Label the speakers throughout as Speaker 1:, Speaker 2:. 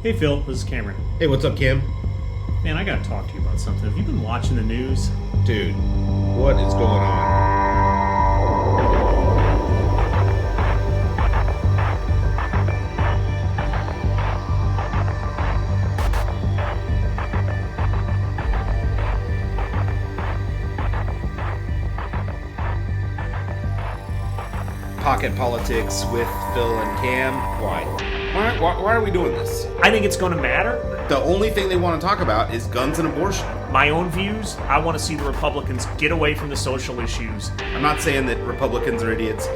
Speaker 1: Hey Phil, this is Cameron.
Speaker 2: Hey, what's up, Cam?
Speaker 1: Man, I gotta talk to you about something. Have you been watching the news?
Speaker 2: Dude, what is going on? Pocket politics with Phill and Cam. Why? Why are we doing this?
Speaker 1: I think it's gonna matter.
Speaker 2: The only thing they want to talk about is guns and abortion.
Speaker 1: My own views, I want to see the Republicans get away from the social issues.
Speaker 2: I'm not saying that Republicans are idiots.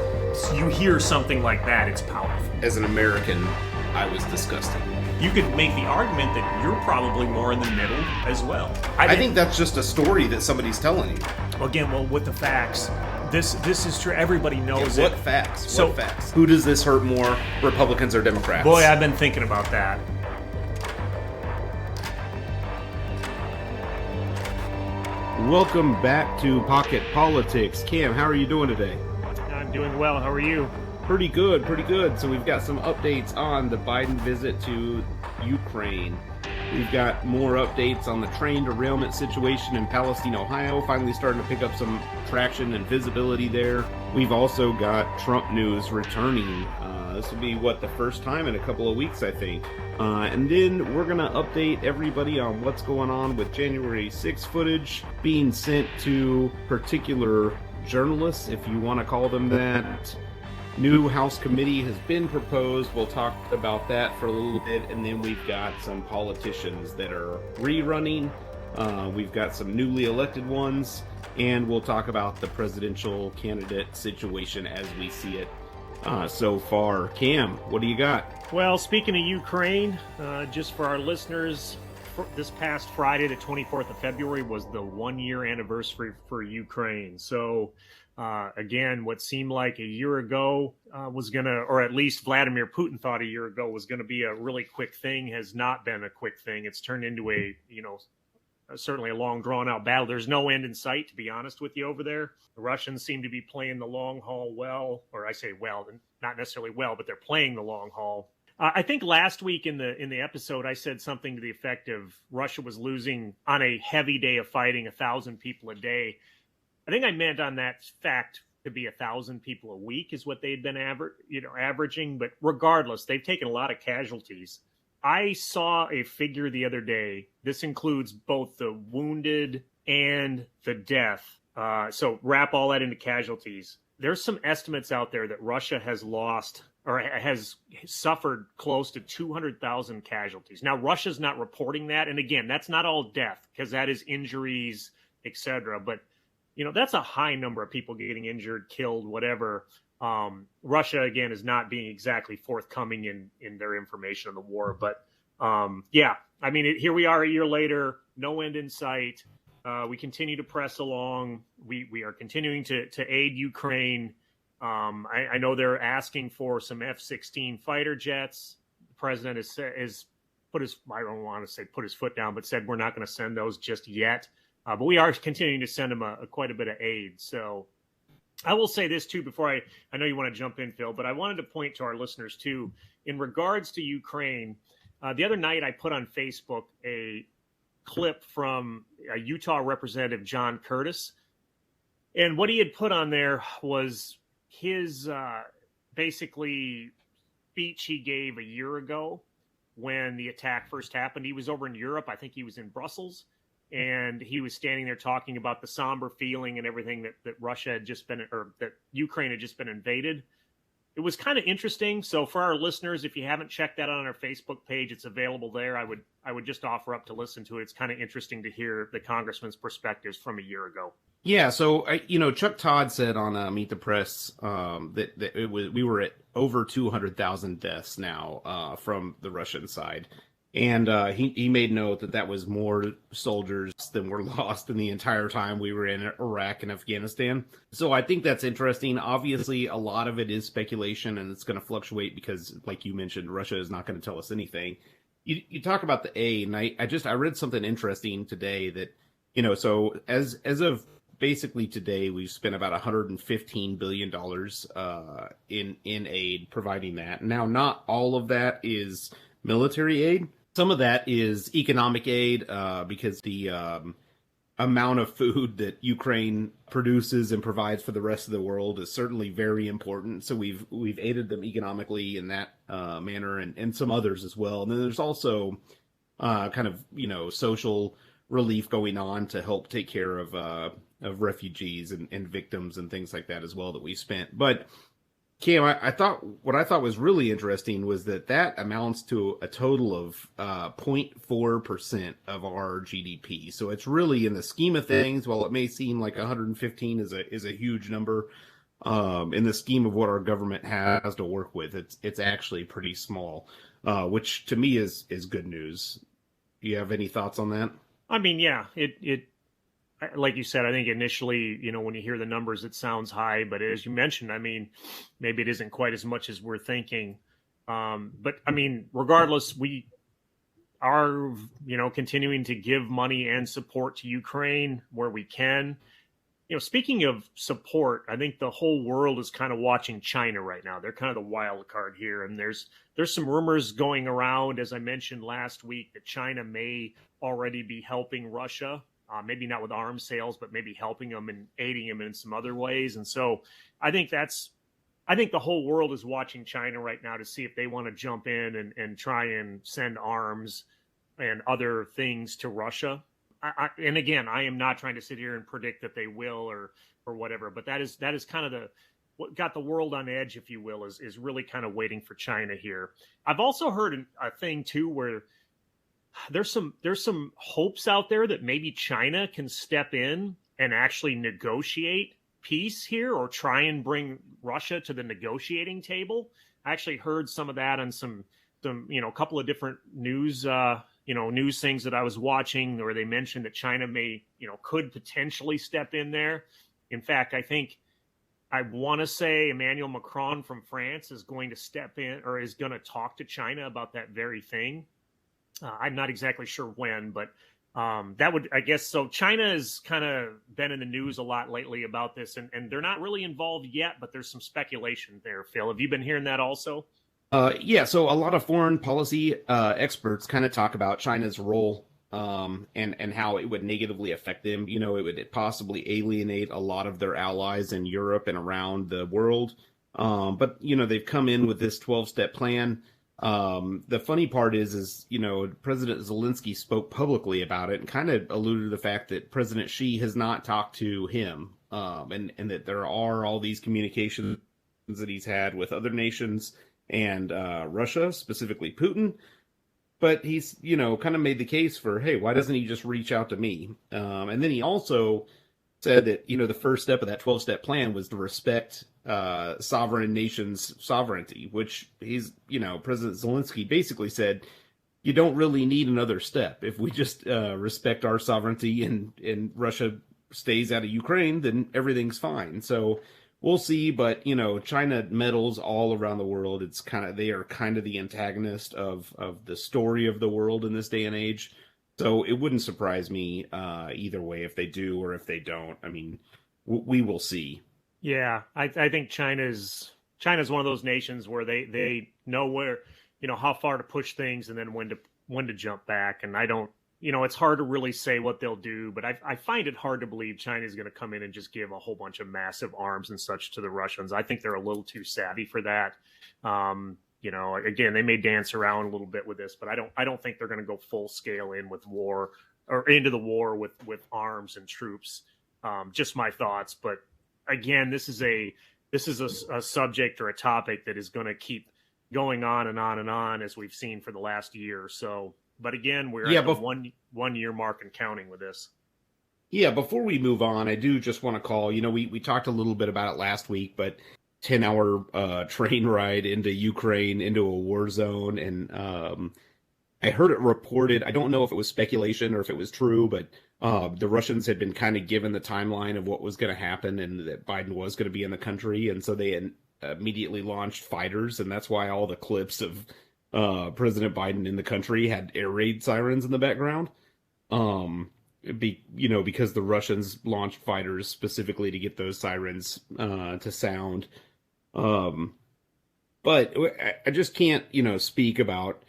Speaker 1: You hear something like that, it's powerful.
Speaker 2: As an American, I was disgusted.
Speaker 1: You could make the argument that you're probably more in the middle as well.
Speaker 2: I think that's just a story that somebody's telling you.
Speaker 1: Again, well, with the facts, this is true. Everybody knows
Speaker 2: What
Speaker 1: it.
Speaker 2: facts?
Speaker 1: So-
Speaker 2: What facts? Who does this hurt more, Republicans or Democrats?
Speaker 1: Boy, I've been thinking about that.
Speaker 2: Welcome back to Pocket Politics. Cam, how are you doing today?
Speaker 1: I'm doing well. How are you?
Speaker 2: Pretty good, pretty good. So we've got some updates on the Biden visit to Ukraine. We've got more updates on the train derailment situation in Palestine, Ohio, finally starting to pick up some traction and visibility there. We've also got Trump news returning. This will be, the first time in a couple of weeks, I think. And then we're going to update everybody on what's going on with January 6th footage being sent to particular journalists, if you want to call them that. New House committee has been proposed. We'll talk about that for a little bit, and then we've got some politicians that are rerunning. We've got some newly elected ones, and we'll talk about the presidential candidate situation as we see it so far. Cam, what do you got?
Speaker 1: Well, speaking of Ukraine, just for our listeners, this past Friday, the 24th of February, was the one-year anniversary for Ukraine. So, again, what seemed like a year ago was going to, or at least Vladimir Putin thought a year ago was going to be a really quick thing, has not been a quick thing. It's turned into certainly a long, drawn-out battle. There's no end in sight, to be honest with you, over there. The Russians seem to be playing the long haul well, or I say well, not necessarily well, but they're playing the long haul. I think last week in the episode, I said something to the effect of Russia was losing on a heavy day of fighting 1,000 people a day. I think I meant on that fact to be 1,000 people a week is what they'd been averaging. But regardless, they've taken a lot of casualties. I saw a figure the other day. This includes both the wounded and the death. So wrap all that into casualties. There's some estimates out there that Russia has lost or has suffered close to 200,000 casualties. Now, Russia's not reporting that. And again, that's not all death because that is injuries, etc. But that's a high number of people getting injured, killed, whatever. Russia, again, is not being exactly forthcoming in their information on the war. But, here we are a year later, no end in sight. We continue to press along. We are continuing to aid Ukraine. I know they're asking for some F-16 fighter jets. The president has put his, I don't want to say put his foot down, but said we're not going to send those just yet. But we are continuing to send them quite a bit of aid. So I will say this, too, before I know you want to jump in, Phil, but I wanted to point to our listeners, too, in regards to Ukraine. The other night I put on Facebook a clip from Utah Representative John Curtis. And what he had put on there was his basically speech he gave a year ago when the attack first happened. He was over in Europe. I think he was in Brussels. And he was standing there talking about the somber feeling and everything that Russia had just been, or that Ukraine had just been invaded. It was kind of interesting. So for our listeners, if you haven't checked that out on our Facebook page, it's available there. I would just offer up to listen to it. It's kind of interesting to hear the congressman's perspectives from a year ago.
Speaker 2: Yeah, so Chuck Todd said on Meet the Press that we were at over 200,000 deaths now from the Russian side. And he made note that was more soldiers than were lost in the entire time we were in Iraq and Afghanistan. So I think that's interesting. Obviously, a lot of it is speculation, and it's going to fluctuate because, like you mentioned, Russia is not going to tell us anything. You talk about the aid, and I read something interesting today that, so as of basically today, we've spent about $115 billion in aid providing that. Now, not all of that is military aid. Some of that is economic aid because the amount of food that Ukraine produces and provides for the rest of the world is certainly very important. So we've aided them economically in that manner, and some others as well. And then there's also kind of social relief going on to help take care of refugees and victims and things like that as well that we spent. But Cam, I thought what I thought was really interesting was that amounts to a total of 0.4% of our GDP. So it's really, in the scheme of things, while it may seem like 115 is a huge number, in the scheme of what our government has to work with, it's actually pretty small, which to me is good news. Do you have any thoughts on that?
Speaker 1: I mean, yeah, it like you said, I think initially, when you hear the numbers, it sounds high, but as you mentioned, I mean, maybe it isn't quite as much as we're thinking. But I mean, regardless, we are, continuing to give money and support to Ukraine where we can. Speaking of support, I think the whole world is kind of watching China right now. They're kind of the wild card here. And there's some rumors going around, as I mentioned last week, that China may already be helping Russia. Maybe not with arms sales, but maybe helping them and aiding them in some other ways. And so I think the whole world is watching China right now to see if they want to jump in and try and send arms and other things to Russia. And again, I am not trying to sit here and predict that they will or whatever, but that is kind of what got the world on edge, if you will, is really kind of waiting for China here. I've also heard a thing too where there's some hopes out there that maybe China can step in and actually negotiate peace here, or try and bring Russia to the negotiating table. I actually heard some of that on some a couple of different news news things that I was watching, where they mentioned that China could potentially step in there. In fact, I want to say Emmanuel Macron from France is going to step in, or is going to talk to China about that very thing. I'm not exactly sure when, but that would, I guess, so China has kind of been in the news a lot lately about this, and they're not really involved yet, but there's some speculation there, Phil. Have you been hearing that also?
Speaker 2: Yeah, so a lot of foreign policy experts kind of talk about China's role and how it would negatively affect them. It would possibly alienate a lot of their allies in Europe and around the world. But they've come in with this 12-step plan. The funny part is President Zelensky spoke publicly about it and kind of alluded to the fact that President Xi has not talked to him, and that there are all these communications that he's had with other nations and Russia, specifically Putin. But he's, kind of made the case for, hey, why doesn't he just reach out to me? And then he also said that, the first step of that 12-step plan was to respect sovereign nations' sovereignty, which President Zelensky basically said, you don't really need another step. If we just respect our sovereignty and Russia stays out of Ukraine, then everything's fine. So we'll see. But, China meddles all around the world. They are kind of the antagonist of the story of the world in this day and age. So it wouldn't surprise me either way if they do or if they don't. I mean, we will see.
Speaker 1: Yeah, I think China's one of those nations where they know where, how far to push things and then when to jump back. And I don't, it's hard to really say what they'll do, but I find it hard to believe China's going to come in and just give a whole bunch of massive arms and such to the Russians. I think they're a little too savvy for that. Again, they may dance around a little bit with this, but I don't think they're going to go full scale in with war or into the war with arms and troops. Just my thoughts. But again, this is a subject or a topic that is going to keep going on and on and on, as we've seen for the last year or so. But again, we're at the 1 year mark and counting with this.
Speaker 2: Yeah, before we move on, I do just want to call, we talked a little bit about it last week, but 10-hour train ride into Ukraine, into a war zone. And I heard it reported, I don't know if it was speculation or if it was true, but the Russians had been kind of given the timeline of what was going to happen and that Biden was going to be in the country. And so they immediately launched fighters. And that's why all the clips of President Biden in the country had air raid sirens in the background. Because the Russians launched fighters specifically to get those sirens to sound. But I just can't, speak about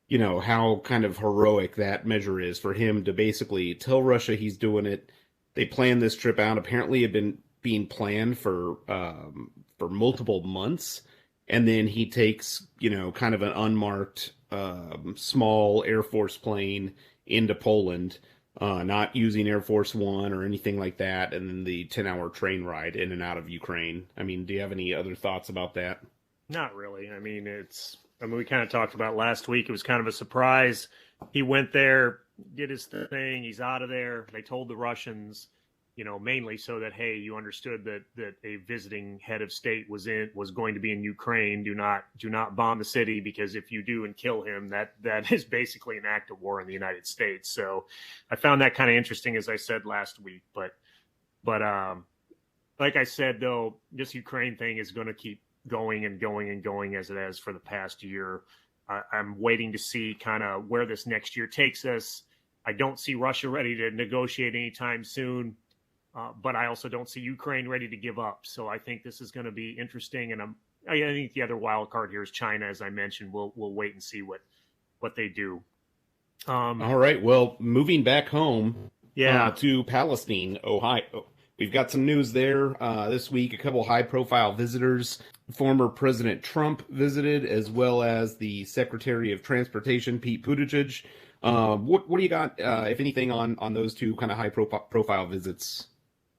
Speaker 2: how kind of heroic that measure is for him to basically tell Russia he's doing it. They planned this trip out. Apparently, it had been being planned for multiple months, and then he takes kind of an unmarked small Air Force plane into Poland, not using Air Force One or anything like that, and then the 10-hour train ride in and out of Ukraine. I mean, do you have any other thoughts about that?
Speaker 1: Not really. I mean, we kind of talked about last week. It was kind of a surprise. He went there, did his thing. He's out of there. They told the Russians, mainly so that, hey, you understood that a visiting head of state was going to be in Ukraine. Do not bomb the city, because if you do and kill him, that is basically an act of war in the United States. So I found that kind of interesting, as I said last week. But like I said, though, this Ukraine thing is going to keep going and going and going as it has for the past year. I'm waiting to see kind of where this next year takes us. I don't see Russia ready to negotiate anytime soon, but I also don't see Ukraine ready to give up. So I think this is going to be interesting. And I think the other wild card here is China, as I mentioned. We'll wait and see what they do.
Speaker 2: All right. Well, moving back home,
Speaker 1: Yeah.
Speaker 2: to Palestine, Ohio. We've got some news there this week. A couple high-profile visitors. Former President Trump visited, as well as the Secretary of Transportation, Pete Buttigieg. What do you got, if anything, on those two kind of high-profile visits?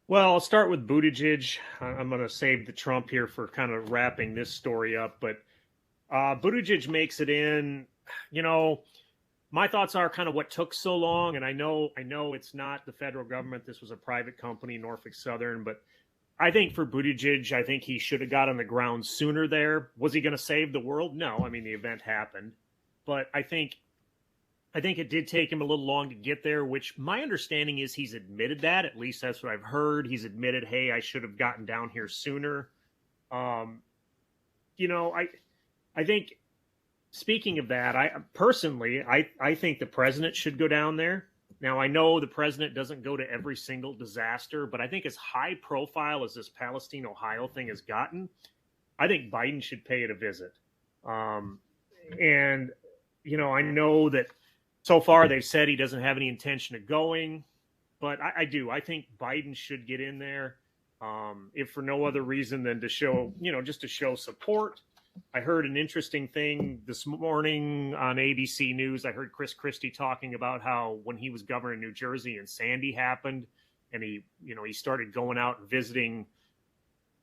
Speaker 1: Well, I'll start with Buttigieg. I'm going to save the Trump here for kind of wrapping this story up. But Buttigieg makes it in. My thoughts are kind of what took so long, and I know it's not the federal government. This was a private company, Norfolk Southern, but I think for Buttigieg, I think he should have got on the ground sooner there. Was he going to save the world? No. I mean, the event happened, but I think it did take him a little long to get there, which my understanding is he's admitted that. At least that's what I've heard. He's admitted, hey, I should have gotten down here sooner. I think. Speaking of that, I personally think the president should go down there. Now, I know the president doesn't go to every single disaster, but I think as high profile as this Palestine, Ohio thing has gotten, I think Biden should pay it a visit. And I know that so far they've said he doesn't have any intention of going, but I do. I think Biden should get in there, if for no other reason than to show, just to show support. I heard an interesting thing this morning on ABC News. I heard Chris Christie talking about how when he was governor in New Jersey and Sandy happened, and he started going out and visiting,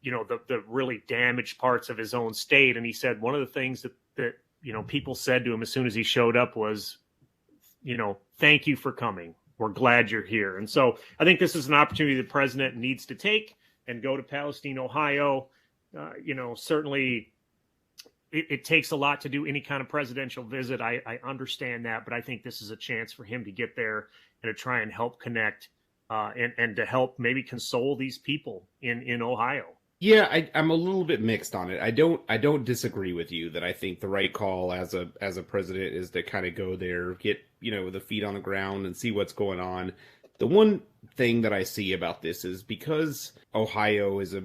Speaker 1: the really damaged parts of his own state. And he said one of the things that people said to him as soon as he showed up was, thank you for coming. We're glad you're here. And so I think this is an opportunity the president needs to take and go to Palestine, Ohio. Certainly it takes a lot to do any kind of presidential visit. I understand that, but I think this is a chance for him to get there and to try and help connect and to help maybe console these people in Ohio.
Speaker 2: Yeah, I'm a little bit mixed on it. I don't disagree with you that I think the right call as a president is to kind of go there, get the feet on the ground and see what's going on. The one thing that I see about this is because Ohio is a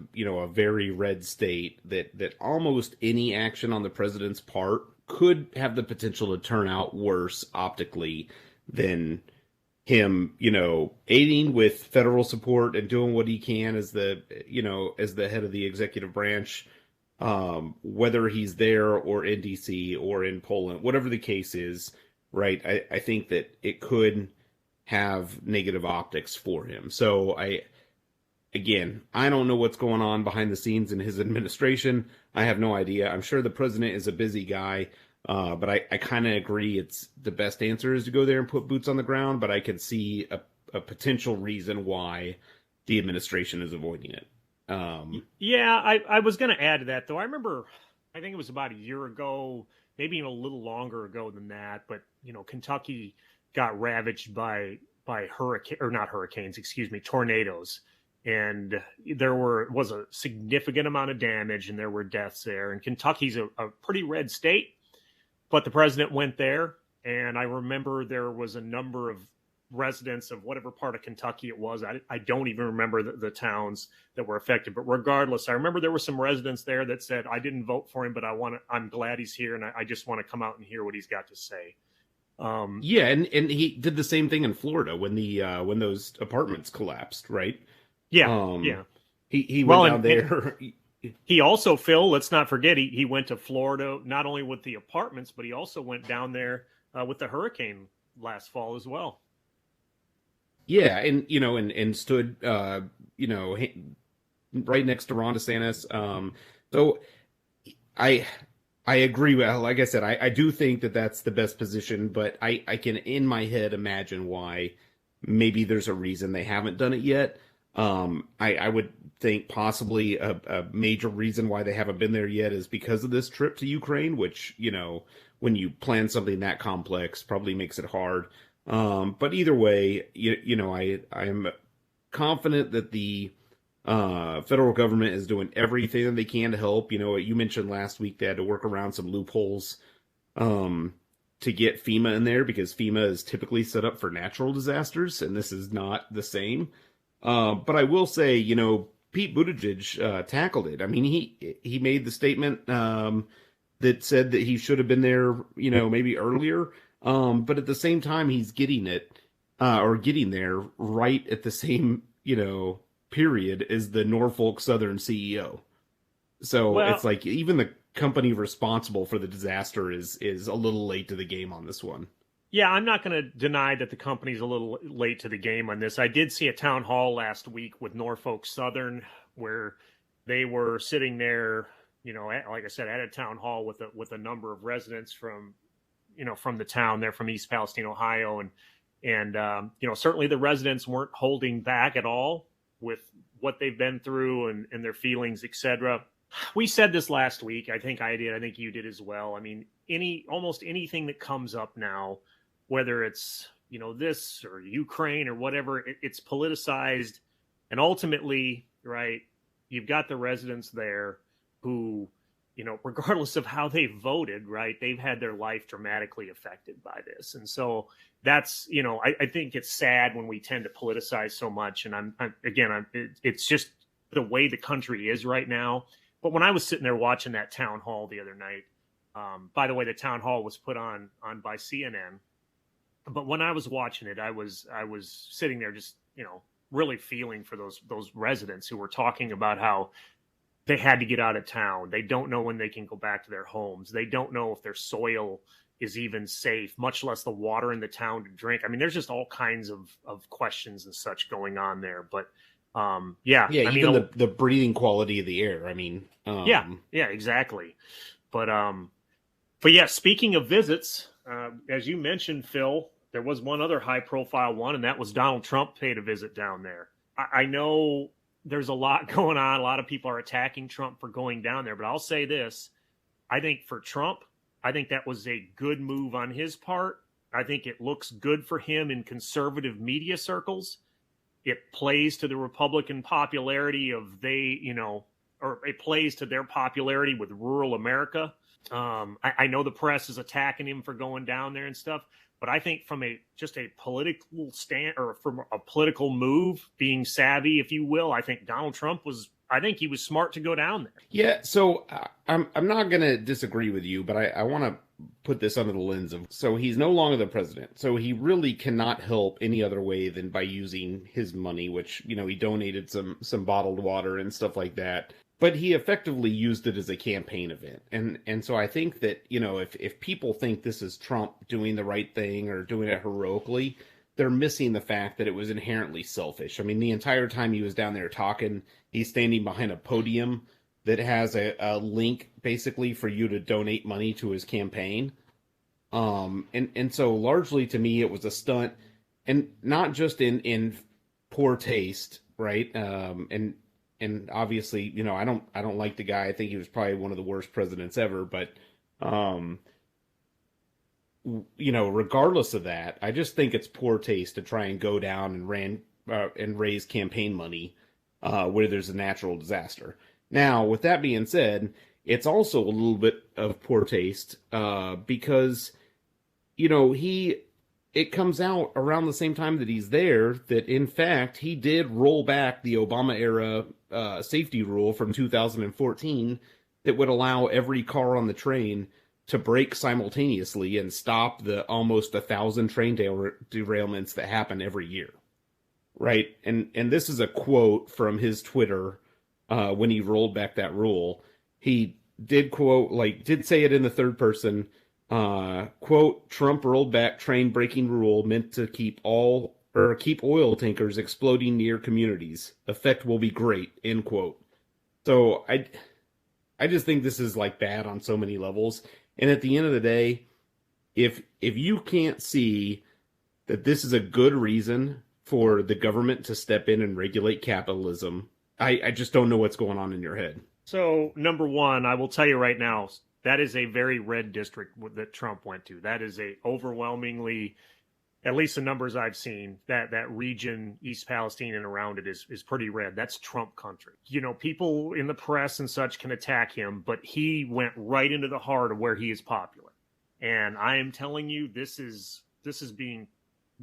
Speaker 2: very red state, that almost any action on the president's part could have the potential to turn out worse optically than him, aiding with federal support and doing what he can as the head of the executive branch, whether he's there or in DC or in Poland, whatever the case is, right? I think that it could have negative optics for him. So I don't know what's going on behind the scenes in his administration. I have no idea. I'm sure the president is a busy guy, but I kind of agree it's the best answer is to go there and put boots on the ground, but I could see a potential reason why the administration is avoiding it.
Speaker 1: I was going to add to that, though. I remember, I think it was about a year ago, maybe even a little longer ago than that, but, Kentucky got ravaged by tornadoes. And there was a significant amount of damage and there were deaths there. And Kentucky's a pretty red state, but the president went there. And I remember there was a number of residents of whatever part of Kentucky it was. I don't even remember the towns that were affected, but regardless, I remember there were some residents there that said, I didn't vote for him, but I'm glad he's here. And I just want to come out and hear what he's got to say.
Speaker 2: Yeah, and he did the same thing in Florida when those apartments collapsed, right?
Speaker 1: Yeah,
Speaker 2: Um,
Speaker 1: yeah.
Speaker 2: he went
Speaker 1: Well,
Speaker 2: down
Speaker 1: and
Speaker 2: there.
Speaker 1: he also, Phil, let's not forget, he went to Florida not only with the apartments, but he also went down there with the hurricane last fall as well.
Speaker 2: Yeah, and and stood right next to Ron DeSantis. So I I agree. Well, like I said, I do think that that's the best position, but I can in my head imagine why maybe there's a reason they haven't done it yet. I would think possibly a major reason why they haven't been there yet is because of this trip to Ukraine, which, when you plan something that complex, probably makes it hard. But either way, I am confident that the federal government is doing everything that they can to help. You mentioned last week they had to work around some loopholes um, to get FEMA in there because FEMA is typically set up for natural disasters, and this is not the same. But I will say, Pete Buttigieg tackled it. I mean, he made the statement that said that he should have been there, maybe earlier. But at the same time, he's getting it or getting there right at the same, period as the Norfolk Southern CEO. So it's
Speaker 1: Well,
Speaker 2: like even the company responsible for the disaster is a little late to the game on this one.
Speaker 1: yeah, I'm not going to deny that the company's a little late to the game on this. I did see a town hall last week with Norfolk Southern where they were sitting there, like I said, at a town hall with a number of residents from, from the town. They're from East Palestine, Ohio, and certainly the residents weren't holding back at all with what they've been through and their feelings, etc. We said this last week. I think I did. I think you did as well. I mean, almost anything that comes up now, whether it's this or Ukraine or whatever, it's politicized, and ultimately, right, you've got the residents there who, regardless of how they voted, right, they've had their life dramatically affected by this, and so that's I think it's sad when we tend to politicize so much, and it's just the way the country is right now. But when I was sitting there watching that town hall the other night, by the way, the town hall was put on by CNN. But when I was watching it, I was sitting there just really feeling for those residents who were talking about how they had to get out of town. They don't know when they can go back to their homes. They don't know if their soil is even safe, much less the water in the town to drink. I mean, there's just all kinds of questions and such going on there. But yeah,
Speaker 2: Yeah,
Speaker 1: I
Speaker 2: even
Speaker 1: mean,
Speaker 2: the breathing quality of the air. I mean,
Speaker 1: yeah, exactly. But yeah, speaking of visits, as you mentioned, Phil, there was one other high-profile one, and that was Donald Trump paid a visit down there. I know there's a lot going on. A lot of people are attacking Trump for going down there, but I'll say this. I think for Trump, I think that was a good move on his part. I think it looks good for him in conservative media circles. It plays to the Republican popularity of or it plays to their popularity with rural America. I know the press is attacking him for going down there and stuff, but I think from just a political stand or from a political move, being savvy, if you will, I think Donald Trump he was smart to go down there.
Speaker 2: Yeah, so I'm not gonna disagree with you, but I want to put this under the lens of so he's no longer the president, so he really cannot help any other way than by using his money, which he donated some bottled water and stuff like that. But he effectively used it as a campaign event, and so I think that if people think this is Trump doing the right thing or doing it heroically, they're missing the fact that it was inherently selfish. I mean, the entire time he was down there talking, he's standing behind a podium that has a link basically for you to donate money to his campaign. And so largely to me, it was a stunt, and not just in poor taste, right? And obviously, I don't like the guy. I think he was probably one of the worst presidents ever, but regardless of that, I just think it's poor taste to try and go down and raise campaign money where there's a natural disaster. Now, with that being said, it's also a little bit of poor taste because it comes out around the same time that he's there that in fact he did roll back the Obama era safety rule from 2014 that would allow every car on the train to break simultaneously and stop the almost 1,000 train derailments that happen every year, right? And this is a quote from his Twitter when he rolled back that rule. He did quote, like, did say it in the third person, quote, Trump rolled back train breaking rule meant to keep oil tankers exploding near communities. Effect will be great, end quote. So I just think this is like bad on so many levels. And at the end of the day, if you can't see that this is a good reason for the government to step in and regulate capitalism, I just don't know what's going on in your head.
Speaker 1: So, number one, I will tell you right now, that is a very red district that Trump went to. That is a overwhelmingly, at least the numbers I've seen, that region, East Palestine and around it is pretty red. That's Trump country. You know, people in the press and such can attack him, but he went right into the heart of where he is popular. And I am telling you, this is being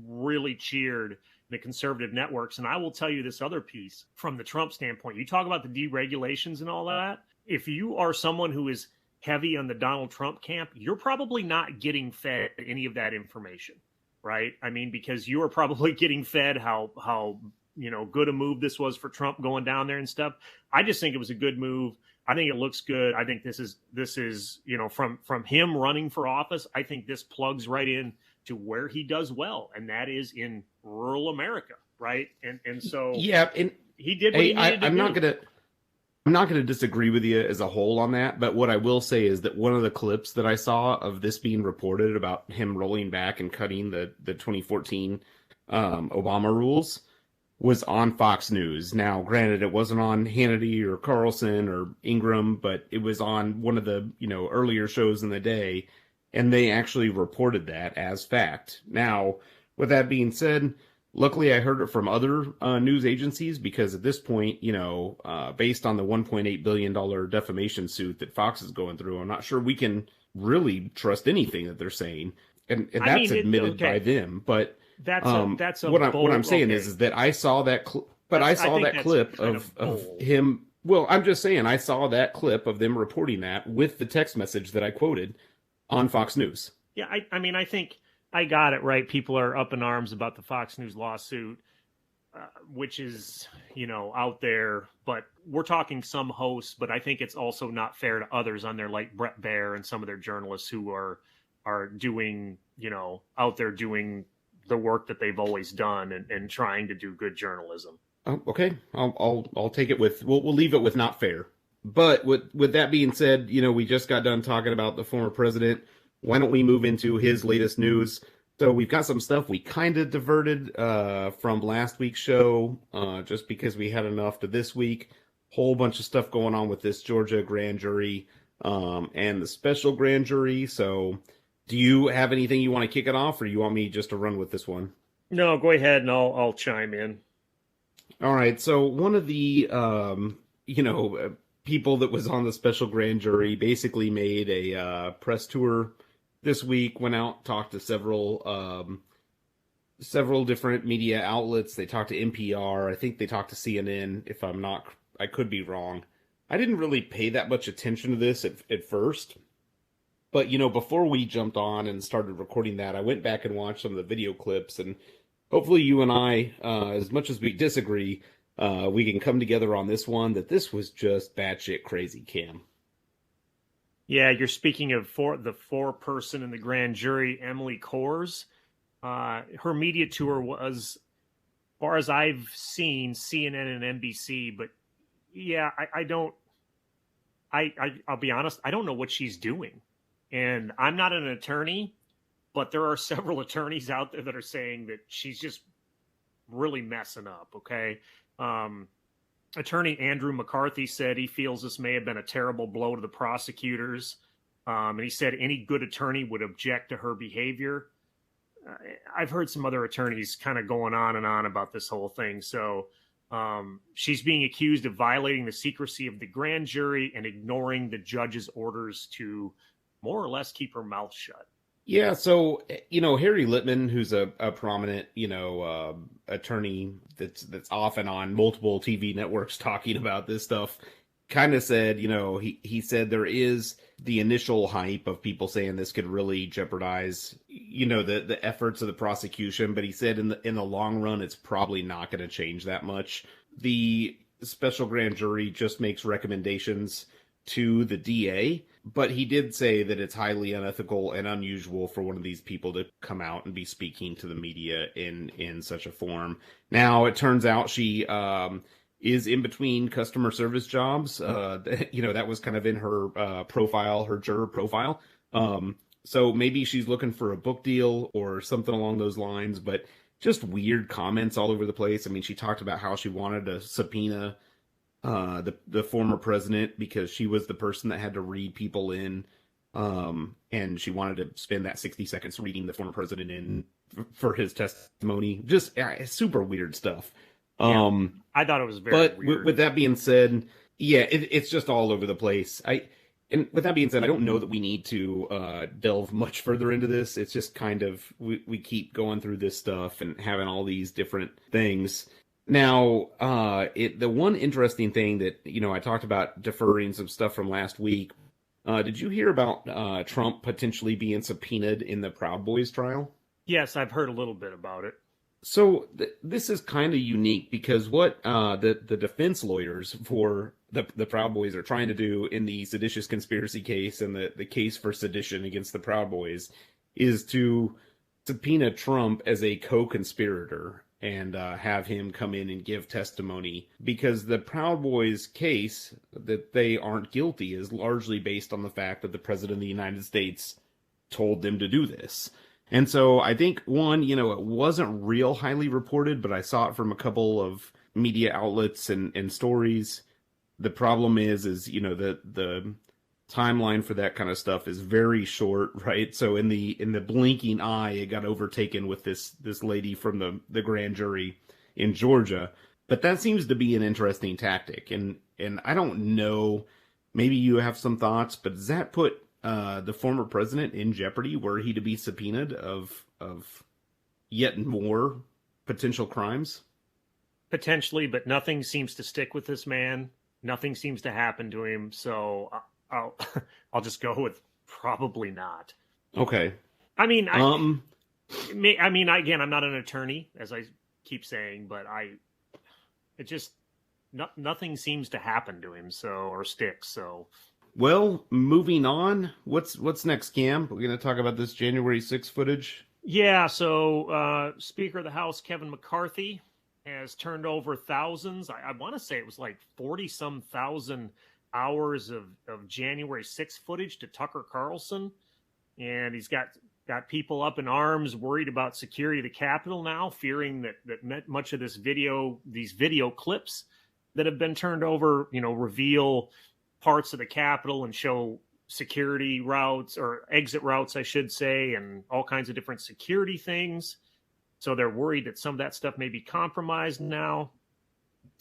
Speaker 1: really cheered in the conservative networks. And I will tell you this other piece from the Trump standpoint. You talk about the deregulations and all that. If you are someone who is heavy on the Donald Trump camp, you're probably not getting fed any of that information. Right? I mean, because you are probably getting fed how good a move this was for Trump going down there and stuff. I just think it was a good move. I think it looks good. I think this is from him running for office. I think this plugs right in to where he does well, and that is in rural America, right? And so
Speaker 2: yeah, and
Speaker 1: he did what he needed to do.
Speaker 2: I'm not gonna disagree with you as a whole on that, but what I will say is that one of the clips that I saw of this being reported about him rolling back and cutting the 2014 Obama rules was on Fox News. Now, granted, it wasn't on Hannity or Carlson or Ingram, but it was on one of the earlier shows in the day, and they actually reported that as fact. Now, with that being said, luckily I heard it from other news agencies, because at this point, based on the $1.8 billion defamation suit that Fox is going through, I'm not sure we can really trust anything that they're saying, and that's admitted by them. But
Speaker 1: that's a
Speaker 2: what I'm saying is that I saw that clip, but I saw that clip of him. Well, I'm just saying I saw that clip of them reporting that with the text message that I quoted on Fox News.
Speaker 1: Yeah, I mean, I think I got it right. People are up in arms about the Fox News lawsuit, which is, out there. But we're talking some hosts, but I think it's also not fair to others on there, like Brett Baer and some of their journalists who are doing, out there doing the work that they've always done and trying to do good journalism.
Speaker 2: Oh, okay, I'll take it with we'll leave it with not fair. But with that being said, we just got done talking about the former president. Why don't we move into his latest news? So we've got some stuff we kind of diverted from last week's show, just because we had enough to this week. Whole bunch of stuff going on with this Georgia grand jury and the special grand jury. So do you have anything you want to kick it off, or you want me just to run with this one?
Speaker 1: No, go ahead and I'll chime in.
Speaker 2: All right. So one of the people that was on the special grand jury basically made a press tour this week, went out, talked to several different media outlets. They talked to NPR. I think they talked to CNN, if I'm not, I could be wrong. I didn't really pay that much attention to this at first. But, before we jumped on and started recording that, I went back and watched some of the video clips, and hopefully you and I, as much as we disagree, we can come together on this one, that this was just batshit crazy, Cam.
Speaker 1: Yeah, you're speaking of the four-person in the grand jury, Emily Kors. Her media tour was, as far as I've seen, CNN and NBC. But yeah, I'll be honest, I don't know what she's doing. And I'm not an attorney, but there are several attorneys out there that are saying that she's just really messing up, okay? Attorney Andrew McCarthy said he feels this may have been a terrible blow to the prosecutors. And he said any good attorney would object to her behavior. I've heard some other attorneys kind of going on and on about this whole thing. So she's being accused of violating the secrecy of the grand jury and ignoring the judge's orders to more or less keep her mouth shut.
Speaker 2: Yeah, so, Harry Littman, who's a prominent, attorney that's off and on multiple TV networks talking about this stuff, kind of said, he said there is the initial hype of people saying this could really jeopardize, the efforts of the prosecution, but he said in the long run, it's probably not going to change that much. The special grand jury just makes recommendations to the DA, but he did say that it's highly unethical and unusual for one of these people to come out and be speaking to the media in such a form. Now, it turns out she is in between customer service jobs. That was kind of in her profile, her juror profile. So maybe she's looking for a book deal or something along those lines, but just weird comments all over the place. I mean, she talked about how she wanted to subpoena the former president because she was the person that had to read people in, and she wanted to spend that 60 seconds reading the former president in for his testimony. Just super weird stuff.
Speaker 1: I thought it was very weird.
Speaker 2: With that being said, yeah, it's just all over the place. And with that being said, I don't know that we need to delve much further into this. It's just kind of, we keep going through this stuff and having all these different things. Now, the one interesting thing that, I talked about deferring some stuff from last week. Did you hear about Trump potentially being subpoenaed in the Proud Boys trial?
Speaker 1: Yes, I've heard a little bit about it.
Speaker 2: So this is kind of unique because what the defense lawyers for the Proud Boys are trying to do in the seditious conspiracy case and the case for sedition against the Proud Boys is to subpoena Trump as a co-conspirator and have him come in and give testimony, because the Proud Boys case that they aren't guilty is largely based on the fact that the President of the United States told them to do this. And so I think, one, it wasn't real highly reported, but I saw it from a couple of media outlets and stories. The problem is the timeline for that kind of stuff is very short, right? So in the blinking eye, it got overtaken with this lady from the grand jury in Georgia. But that seems to be an interesting tactic. And I don't know, maybe you have some thoughts, but does that put the former president in jeopardy were he to be subpoenaed of yet more potential crimes?
Speaker 1: Potentially, but nothing seems to stick with this man. Nothing seems to happen to him. So I'll just go with probably not.
Speaker 2: Okay.
Speaker 1: I mean, again, I'm not an attorney, as I keep saying, but nothing seems to happen to him. or stick. So.
Speaker 2: Well, moving on, what's next, Cam? We're going to talk about this January 6th footage.
Speaker 1: Yeah, so Speaker of the House Kevin McCarthy has turned over thousands. I want to say it was like 40-some thousand hours of January 6th footage to Tucker Carlson. And he's got people up in arms, worried about security of the Capitol now, fearing that much of these video clips that have been turned over, reveal parts of the Capitol and show security routes or exit routes, I should say, and all kinds of different security things. So they're worried that some of that stuff may be compromised now.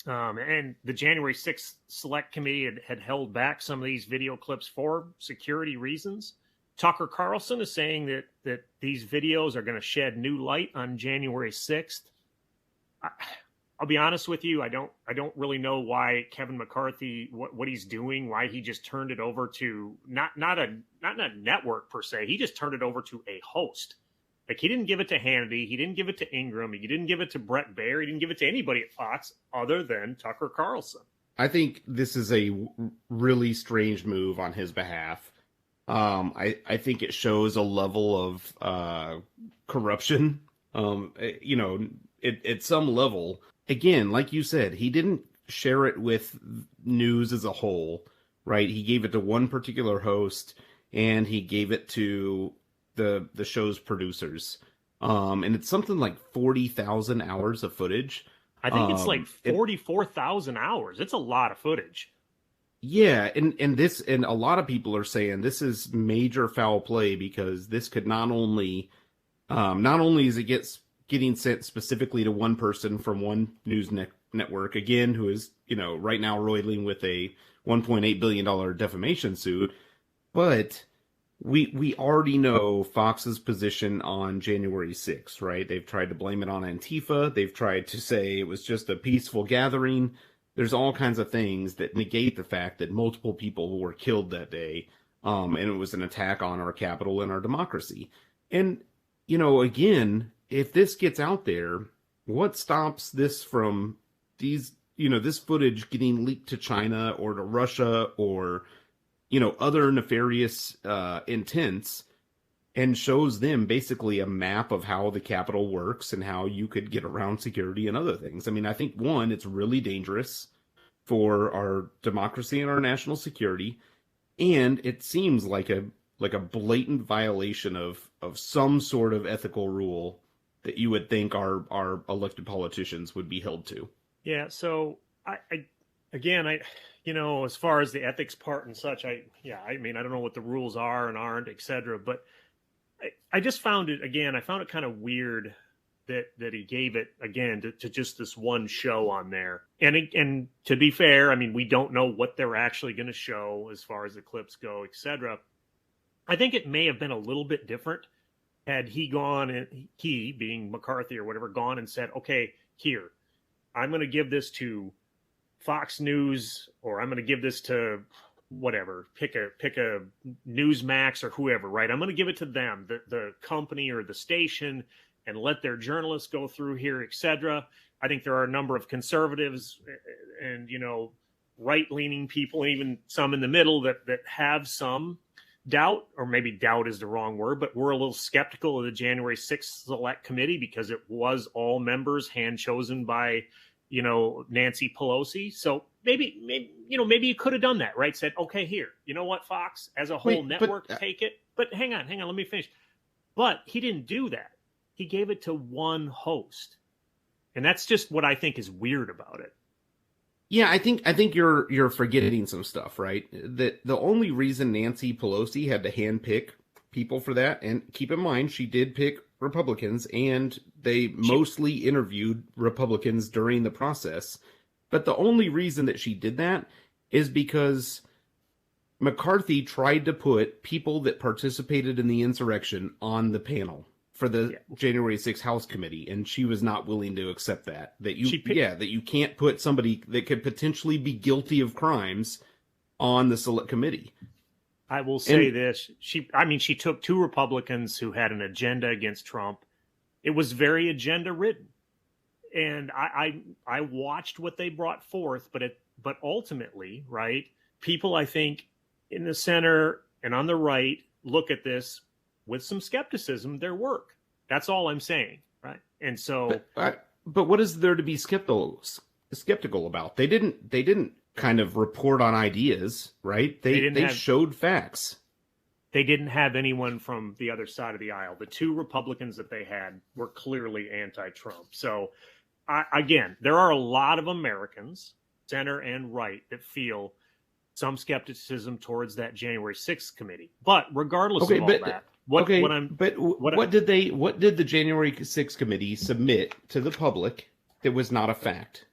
Speaker 1: And the January 6th Select Committee had held back some of these video clips for security reasons. Tucker Carlson is saying that these videos are going to shed new light on January 6th. I'll be honest with you. I don't really know why Kevin McCarthy, what he's doing, why he just turned it over to not a network per se. He just turned it over to a host. Like, he didn't give it to Hannity, he didn't give it to Ingram, he didn't give it to Brett Baer, he didn't give it to anybody at Fox other than Tucker Carlson.
Speaker 2: I think this is a really strange move on his behalf. I think it shows a level of corruption. At some level. Again, like you said, he didn't share it with news as a whole, right? He gave it to one particular host, and he gave it to the show's producers. And it's something like 40,000 hours of footage.
Speaker 1: I think it's like 44,000 hours. It's a lot of footage.
Speaker 2: Yeah, and a lot of people are saying this is major foul play, because this could not only is it getting sent specifically to one person from one news network, again, who is, right now roiling with a $1.8 billion defamation suit. But we already know Fox's position on January 6th, right? They've tried to blame it on Antifa. They've tried to say it was just a peaceful gathering. There's all kinds of things that negate the fact that multiple people were killed that day, and it was an attack on our capital and our democracy. And, again, if this gets out there, what stops this from this footage getting leaked to China or to Russia or, other nefarious intents, and shows them basically a map of how the Capitol works and how you could get around security and other things. I mean, I think, one, it's really dangerous for our democracy and our national security, and it seems like a blatant violation of some sort of ethical rule that you would think our elected politicians would be held to.
Speaker 1: Yeah, so I as far as the ethics part and such, I don't know what the rules are and aren't, etc. But I just found it kind of weird that he gave it again to just this one show on there. And to be fair, I mean, we don't know what they're actually going to show as far as the clips go, etc. I think it may have been a little bit different had he gone, and he being McCarthy or whatever, gone and said, okay, here, I'm going to give this to Fox News, or I'm going to give this to whatever, pick a Newsmax or whoever, right? I'm going to give it to them, the company or the station, and let their journalists go through here, etc. I think there are a number of conservatives and, right-leaning people, and even some in the middle that have some doubt, or maybe doubt is the wrong word, but we're a little skeptical of the January 6th Select Committee because it was all members hand-chosen by, Nancy Pelosi. So maybe you could have done that, right? Said, okay, here, you know what, Fox, as a whole network, take it. But hang on, let me finish. But he didn't do that. He gave it to one host. And that's just what I think is weird about it.
Speaker 2: Yeah, I think you're forgetting some stuff, right? That the only reason Nancy Pelosi had to handpick people for that, and keep in mind, she did pick Republicans, and they mostly interviewed Republicans during the process. But the only reason that she did that is because McCarthy tried to put people that participated in the insurrection on the panel for the January 6th House Committee, and she was not willing to accept that. That you can't put somebody that could potentially be guilty of crimes on the Select Committee.
Speaker 1: I will say this. She took two Republicans who had an agenda against Trump. It was very agenda ridden. And I watched what they brought forth, but ultimately, right, people I think in the center and on the right look at this with some skepticism, their work. That's all I'm saying, right? And so,
Speaker 2: but what is there to be skeptical about? They didn't kind of report on ideas, right? They showed facts.
Speaker 1: They didn't have anyone from the other side of the aisle. The two Republicans that they had were clearly anti-Trump. So, again, there are a lot of Americans, center and right, that feel some skepticism towards that January 6th committee. But regardless of all that, what did the January 6th committee submit to the public that was not a fact?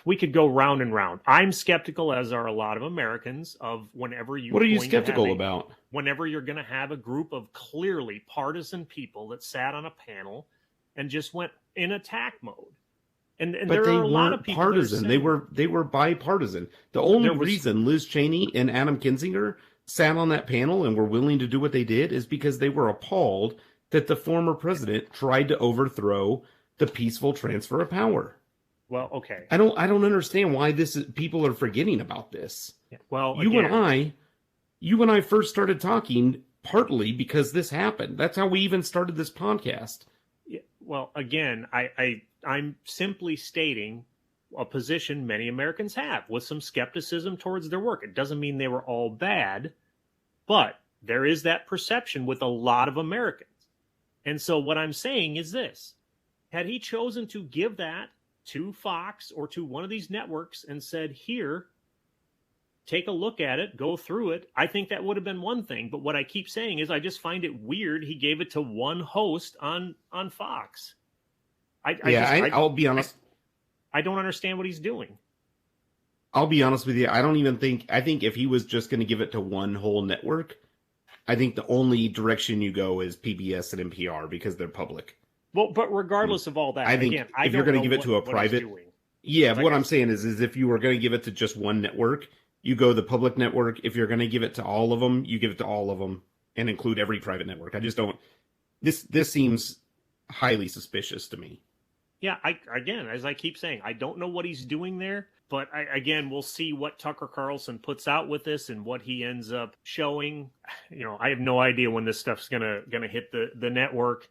Speaker 1: We could go round and round. I'm skeptical, as are a lot of Americans, of whenever you.
Speaker 2: What are you skeptical about?
Speaker 1: Whenever you're going to have a group of clearly partisan people that sat on a panel and just went in attack mode. But there are a lot of people
Speaker 2: partisan. They were bipartisan. The only reason Liz Cheney and Adam Kinzinger sat on that panel and were willing to do what they did is because they were appalled that the former president tried to overthrow the peaceful transfer of power.
Speaker 1: Well, okay.
Speaker 2: I don't understand why people are forgetting about this.
Speaker 1: Yeah, well,
Speaker 2: you and I first started talking partly because this happened. That's how we even started this podcast.
Speaker 1: Yeah, well, again, I'm simply stating a position many Americans have with some skepticism towards their work. It doesn't mean they were all bad, but there is that perception with a lot of Americans. And so what I'm saying is this. Had he chosen to give that to Fox or to one of these networks and said, here, take a look at it, go through it, I think that would have been one thing. But what I keep saying is I just find it weird he gave it to one host on Fox.
Speaker 2: I'll be honest.
Speaker 1: I don't understand what he's doing.
Speaker 2: I'll be honest with you. I think if he was just going to give it to one whole network, I think the only direction you go is PBS and NPR because they're public.
Speaker 1: Well, but regardless of all that,
Speaker 2: I think if you're going to give it to a private, Yeah,
Speaker 1: Like
Speaker 2: what I'm saying is if you were going to give it to just one network, you go the public network. If you're going to give it to all of them, you give it to all of them and include every private network. I just don't. This seems highly suspicious to me.
Speaker 1: yeah, again, as I keep saying, I don't know what he's doing there, but again, we'll see what Tucker Carlson puts out with this and what he ends up showing. I have no idea when this stuff's gonna hit the network,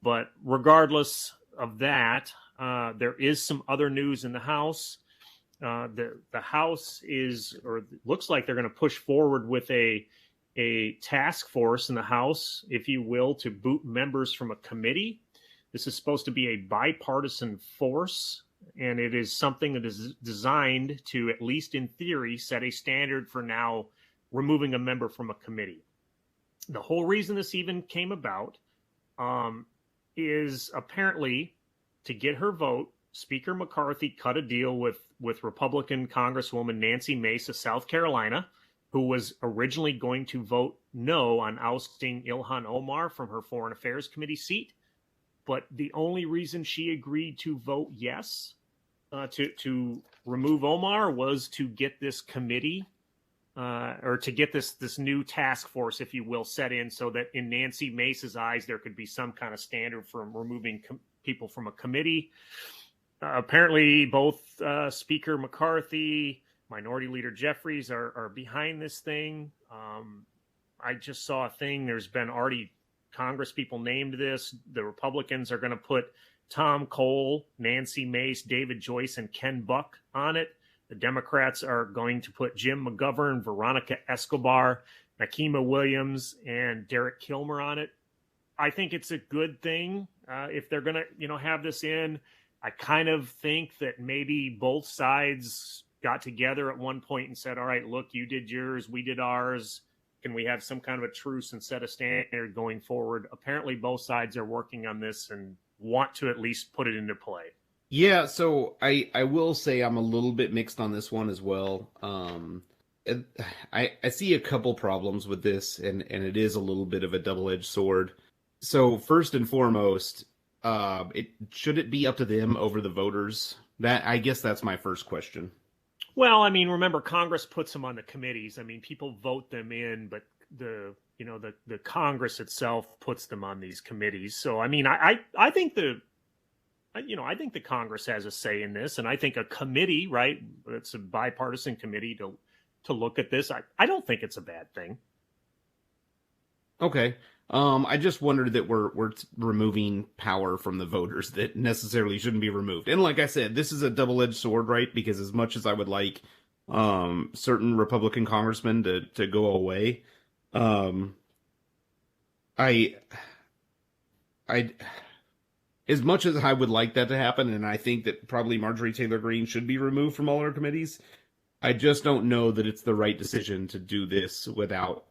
Speaker 1: but regardless of that, there is some other news in the House. The House is, or looks like they're going to push forward with a task force in the House, if you will, to boot members from a committee. This is supposed to be a bipartisan force, and it is something that is designed to, at least in theory, set a standard for now removing a member from a committee. The whole reason this even came about is apparently to get her vote. Speaker McCarthy cut a deal with Republican Congresswoman Nancy Mace of South Carolina, who was originally going to vote no on ousting Ilhan Omar from her Foreign Affairs Committee seat. But the only reason she agreed to vote yes to remove Omar was to get this committee or to get this new task force, if you will, set in so that in Nancy Mace's eyes, there could be some kind of standard for removing people from a committee. Apparently, both Speaker McCarthy, Minority Leader Jeffries are behind this thing. I just saw a thing. There's been already Congress people named this. The Republicans are going to put Tom Cole, Nancy Mace, David Joyce, and Ken Buck on it. The Democrats are going to put Jim McGovern, Veronica Escobar, Nakima Williams, and Derek Kilmer on it. I think it's a good thing if they're going to, have this in. I kind of think that maybe both sides got together at one point and said, all right, look, you did yours, we did ours. Can we have some kind of a truce and set a standard going forward? Apparently both sides are working on this and want to at least put it into play.
Speaker 2: Yeah, so I will say I'm a little bit mixed on this one as well. I see a couple problems with this, and it is a little bit of a double-edged sword. So first and foremost, should it be up to them over the voters? I guess that's my first question.
Speaker 1: Well, I mean, remember, Congress puts them on the committees. I mean, people vote them in, but the Congress itself puts them on these committees. So, I mean, I think I think the Congress has a say in this, and I think a committee, right? It's a bipartisan committee to look at this. I don't think it's a bad thing.
Speaker 2: Okay. I just wondered that we're removing power from the voters that necessarily shouldn't be removed. And like I said, this is a double-edged sword, right? Because as much as I would like certain Republican congressmen to go away, as much as I would like that to happen, and I think that probably Marjorie Taylor Greene should be removed from all our committees, I just don't know that it's the right decision to do this without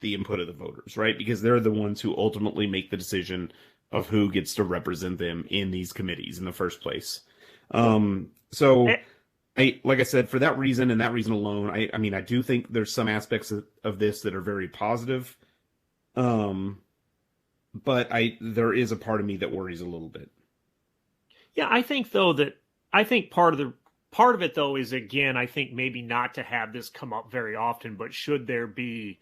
Speaker 2: the input of the voters, right? Because they're the ones who ultimately make the decision of who gets to represent them in these committees in the first place. So like I said, for that reason and that reason alone, I mean, I do think there's some aspects of this that are very positive. But there is a part of me that worries a little bit.
Speaker 1: Yeah, I think part of it though is, again, I think maybe not to have this come up very often, but should there be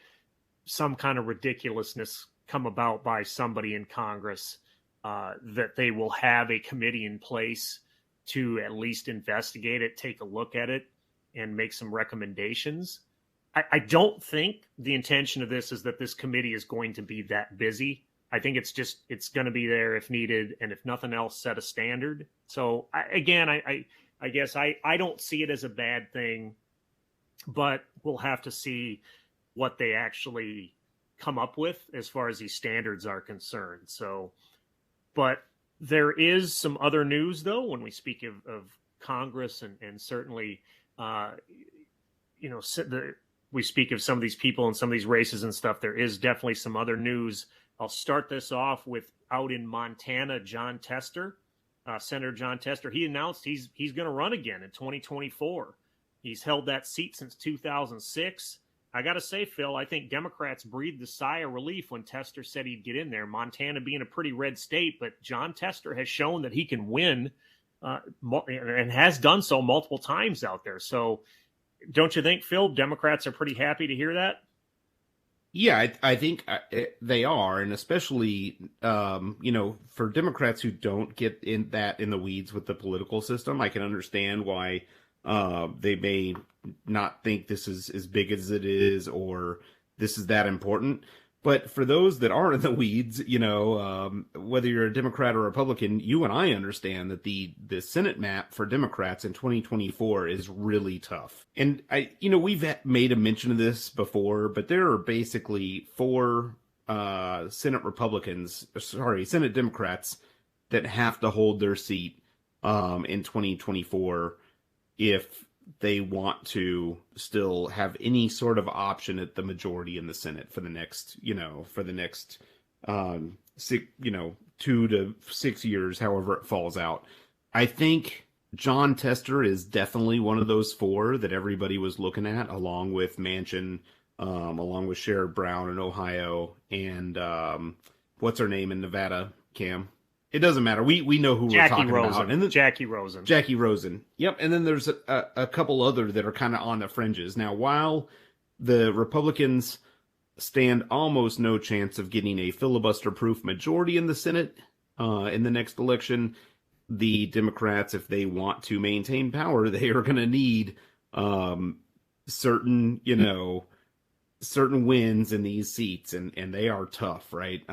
Speaker 1: some kind of ridiculousness come about by somebody in Congress, that they will have a committee in place to at least investigate it, take a look at it, and make some recommendations. I don't think the intention of this is that this committee is going to be that busy. I think it's going to be there if needed, and if nothing else, set a standard. So I guess I don't see it as a bad thing, but we'll have to see what they actually come up with as far as these standards are concerned. So, but there is some other news, though, when we speak of Congress and certainly, we speak of some of these people and some of these races and stuff. There is definitely some other news. I'll start this off with out in Montana, Jon Tester, Senator Jon Tester. He announced he's going to run again in 2024. He's held that seat since 2006. I got to say, Phil, I think Democrats breathed a sigh of relief when Tester said he'd get in there. Montana being a pretty red state, but Jon Tester has shown that he can win and has done so multiple times out there. So don't you think, Phill, Democrats are pretty happy to hear that?
Speaker 2: Yeah, I think they are, and especially for Democrats who don't get in the weeds with the political system, I can understand why they may not think this is as big as it is, or this is that important. But for those that are in the weeds, whether you're a Democrat or Republican, you and I understand that the Senate map for Democrats in 2024 is really tough. And we've made a mention of this before, but there are basically four Senate Democrats that have to hold their seat in 2024 if they want to still have any sort of option at the majority in the Senate for the next 2 to 6 years, however it falls out. I think Jon Tester is definitely one of those four that everybody was looking at, along with Manchin, along with Sherrod Brown in Ohio, and what's her name in Nevada, Cam? It doesn't matter. We know who we're talking about. And
Speaker 1: Jackie Rosen.
Speaker 2: Jackie Rosen. Yep. And then there's a couple other that are kind of on the fringes. Now, while the Republicans stand almost no chance of getting a filibuster-proof majority in the Senate in the next election, the Democrats, if they want to maintain power, they are going to need certain wins in these seats, and they are tough, right?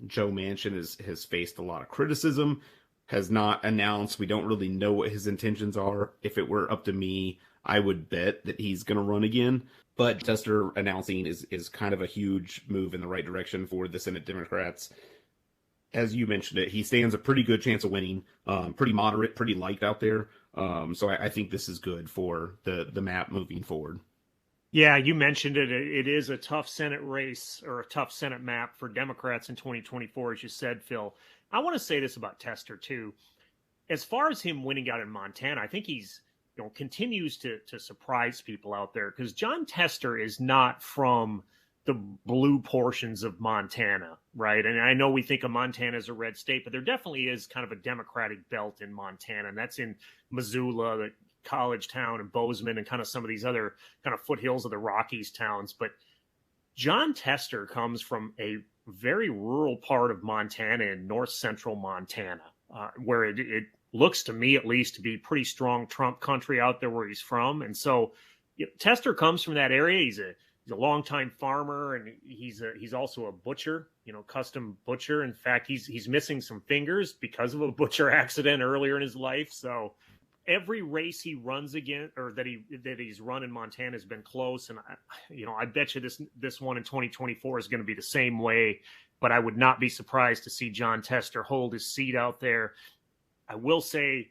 Speaker 2: Joe Manchin has faced a lot of criticism, has not announced. We don't really know what his intentions are. If it were up to me, I would bet that he's going to run again. But Tester announcing is kind of a huge move in the right direction for the Senate Democrats. As you mentioned it, he stands a pretty good chance of winning. Pretty moderate, pretty light out there. So I think this is good for the map moving forward.
Speaker 1: Yeah, you mentioned it. It is a tough Senate race, or a tough Senate map for Democrats in 2024, as you said, Phill. I want to say this about Tester, too. As far as him winning out in Montana, I think he's continues to surprise people out there, because Jon Tester is not from the blue portions of Montana, right? And I know we think of Montana as a red state, but there definitely is kind of a Democratic belt in Montana, and that's in Missoula, the college town, and Bozeman, and kind of some of these other kind of foothills of the Rockies towns. But Jon Tester comes from a very rural part of Montana, in north central Montana, where it looks to me, at least, to be pretty strong Trump country out there where he's from. And so Tester comes from that area. He's a longtime farmer, and he's also a butcher, custom butcher. In fact, he's missing some fingers because of a butcher accident earlier in his life. So every race he runs again, or that he's run in Montana, has been close. And I bet you this one in 2024 is going to be the same way. But I would not be surprised to see Jon Tester hold his seat out there. I will say,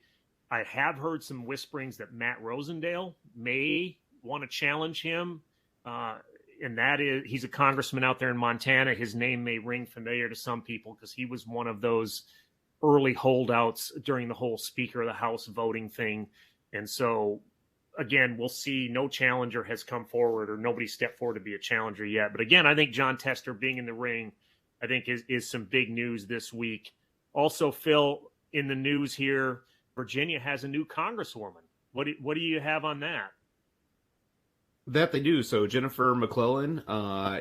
Speaker 1: I have heard some whisperings that Matt Rosendale may want to challenge him. And that is, he's a congressman out there in Montana. His name may ring familiar to some people, because he was one of those early holdouts during the whole Speaker of the House voting thing. And so, again, we'll see. No challenger has come forward, or nobody stepped forward to be a challenger yet. But again, I think Jon Tester being in the ring, I think is some big news this week. Also, Phill, in the news here, Virginia has a new congresswoman. What do you have on that?
Speaker 2: That they do. So Jennifer McClellan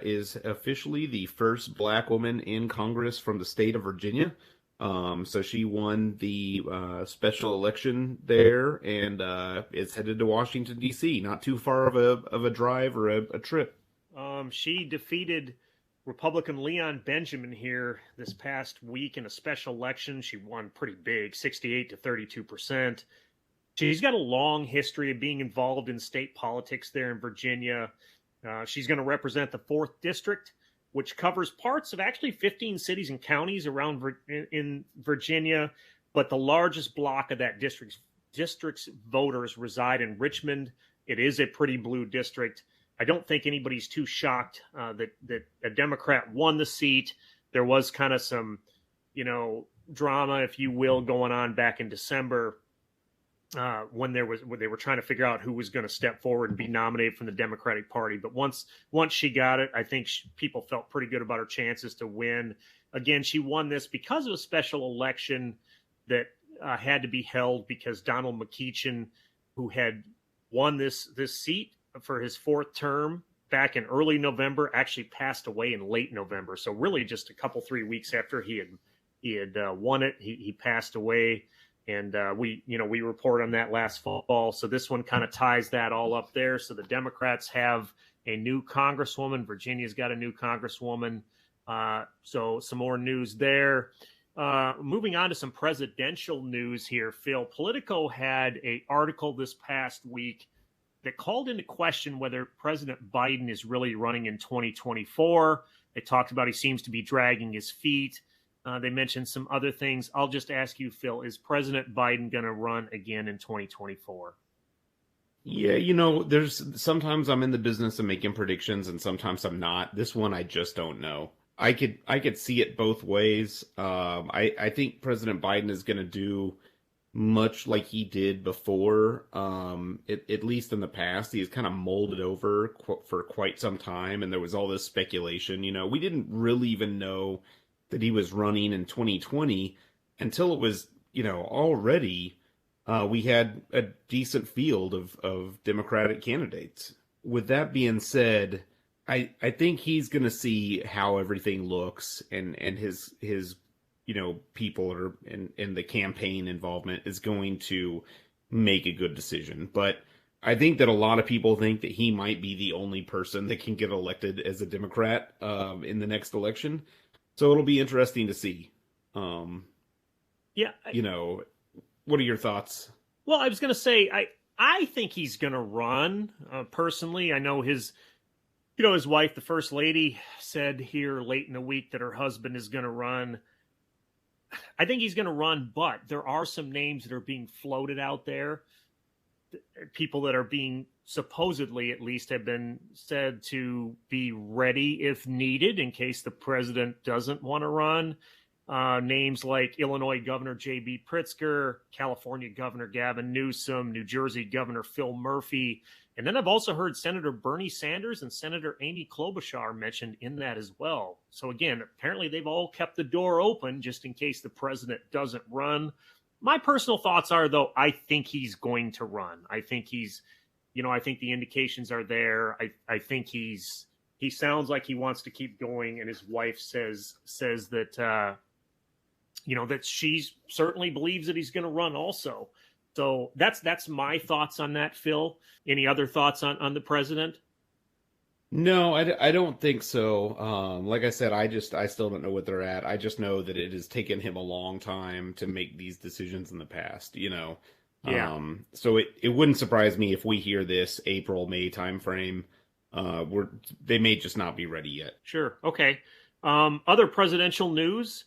Speaker 2: is officially the first Black woman in Congress from the state of Virginia. So she won the special election there, and is headed to Washington, D.C. Not too far of a drive or a trip.
Speaker 1: She defeated Republican Leon Benjamin here this past week in a special election. She won pretty big, 68 to 32%. She's got a long history of being involved in state politics there in Virginia. She's going to represent the 4th District, which covers parts of actually 15 cities and counties around in Virginia. But the largest block of that district's voters reside in Richmond. It is a pretty blue district. I don't think anybody's too shocked that a Democrat won the seat. There was kind of some, drama, if you will, going on back in December when they were trying to figure out who was going to step forward and be nominated from the Democratic Party. But once she got it, I think people felt pretty good about her chances to win. Again, she won this because of a special election that had to be held because Donald McEachin, who had won this seat for his fourth term back in early November, actually passed away in late November. So really, just a couple 3 weeks after he had won it, he passed away. And we report on that last fall. So this one kind of ties that all up there. So the Democrats have a new congresswoman. Virginia's got a new congresswoman. So some more news there. Moving on to some presidential news here, Phil. Politico had an article this past week that called into question whether President Biden is really running in 2024. They talked about he seems to be dragging his feet. They mentioned some other things. I'll just ask you, Phil, is President Biden going to run again in 2024?
Speaker 2: Yeah, there's sometimes I'm in the business of making predictions and sometimes I'm not. This one I just don't know. I could see it both ways. I think President Biden is going to do much like he did before. At least in the past, he's kind of molded over for quite some time, and there was all this speculation. We didn't really even know that he was running in 2020 until it was, already we had a decent field of Democratic candidates. With that being said, I think he's going to see how everything looks and his people are in the campaign involvement is going to make a good decision. But I think that a lot of people think that he might be the only person that can get elected as a Democrat in the next election. So it'll be interesting to see. What are your thoughts?
Speaker 1: Well, I was going to say, I think he's going to run. Personally, I know his wife, the First Lady, said here late in the week that her husband is going to run. I think he's going to run, but there are some names that are being floated out there. People that are being supposedly, at least, have been said to be ready if needed in case the president doesn't want to run. Names like Illinois Governor J.B. Pritzker, California Governor Gavin Newsom, New Jersey Governor Phil Murphy. And then I've also heard Senator Bernie Sanders and Senator Amy Klobuchar mentioned in that as well. So again, apparently they've all kept the door open just in case the president doesn't run. My personal thoughts are, though, I think he's going to run. I think I think the indications are there. I think he sounds like he wants to keep going, and his wife says that that she certainly believes that he's going to run also. So that's my thoughts on that, Phil. Any other thoughts on the president?
Speaker 2: No, I don't think so. Like I said, I still don't know what they're at. I just know that it has taken him a long time to make these decisions in the past, Yeah. So it wouldn't surprise me if we hear this April, May timeframe. They may just not be ready yet.
Speaker 1: Sure. Okay. Other presidential news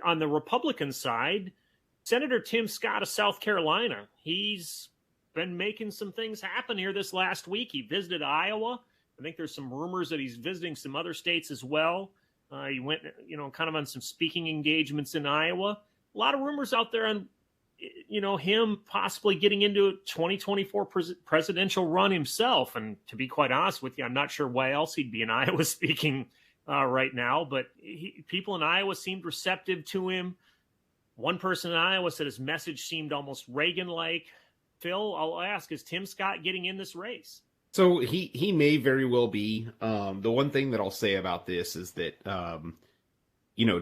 Speaker 1: on the Republican side, Senator Tim Scott of South Carolina, he's been making some things happen here this last week. He visited Iowa. I think there's some rumors that he's visiting some other states as well. He went, kind of on some speaking engagements in Iowa. A lot of rumors out there on, him possibly getting into a 2024 presidential run himself. And to be quite honest with you, I'm not sure why else he'd be in Iowa speaking right now. But people in Iowa seemed receptive to him. One person in Iowa said his message seemed almost Reagan-like. Phil, I'll ask, is Tim Scott getting in this race?
Speaker 2: So he may very well be. The one thing that I'll say about this is that,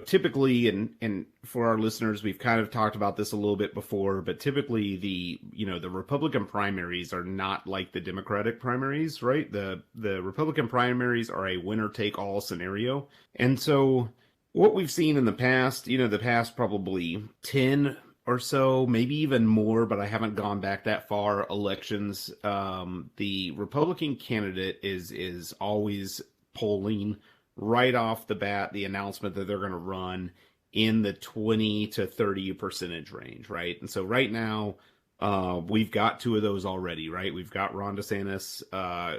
Speaker 2: typically, and for our listeners, we've kind of talked about this a little bit before, but typically the Republican primaries are not like the Democratic primaries, right? The Republican primaries are a winner-take-all scenario. And so what we've seen in the past, the past probably 10 or so, maybe even more, but I haven't gone back that far, elections, the Republican candidate is always polling right off the bat the announcement that they're going to run in the 20 to 30% range, right? And so right now, we've got two of those already, right? We've got Ron DeSantis,